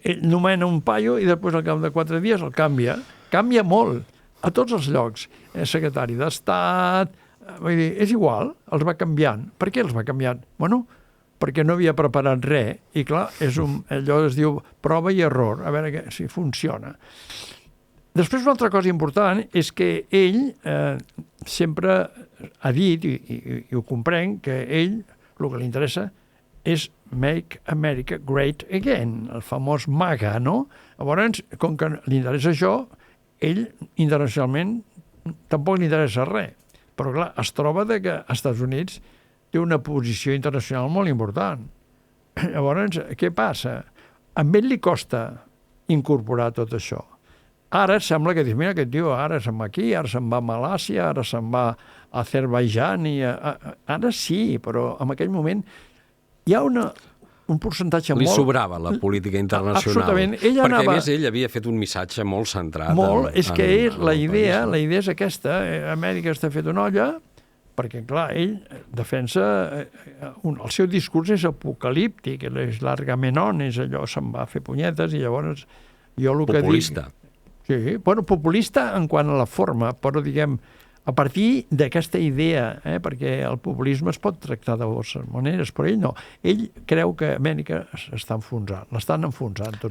ell nomena un paio i després al cap de 4 dies el canvia. Canvia molt, a tots els llocs. Secretari d'Estat, vull dir, és igual, els va canviant. Per què els va canviant? Bueno, perquè no havia preparat res, i clar, allò es diu prova i error, a veure si funciona. Després, una altra cosa important és que ell sempre ha dit, i ho comprenc, que ell, el que li interessa és Make America Great Again, el famós MAGA, no? Llavors, com que li interessa això, ell internacionalment tampoc li interessa res. Però clar, es troba que als Estats Units té una posició internacional molt important. Llavors, què passa? A ell li costa incorporar tot això. Ara sembla que dius, mira aquest tio, ara se'n va aquí, ara se'n va a Malàsia, ara se'n va a Azerbaidjan, ara sí, però en aquell moment hi ha un percentatge molt... Li sobrava la política internacional. Absolutament. Perquè, a més, ell havia fet un missatge molt centrat. Molt, és que la idea és aquesta, Amèrica està fet una olla, perquè, clar, ell defensa... El seu discurs és apocalíptic, és l'Argamenon, és allò, se'n va a fer punyetes, i llavors jo el que dic... Populista. Sí, bueno, populista en quant a la forma, però, diguem, a partir d'aquesta idea, perquè el populisme es pot tractar de diverses maneres, però ell no. Ell creu que Amèrica s'està enfonsant, l'estan enfonsant tot.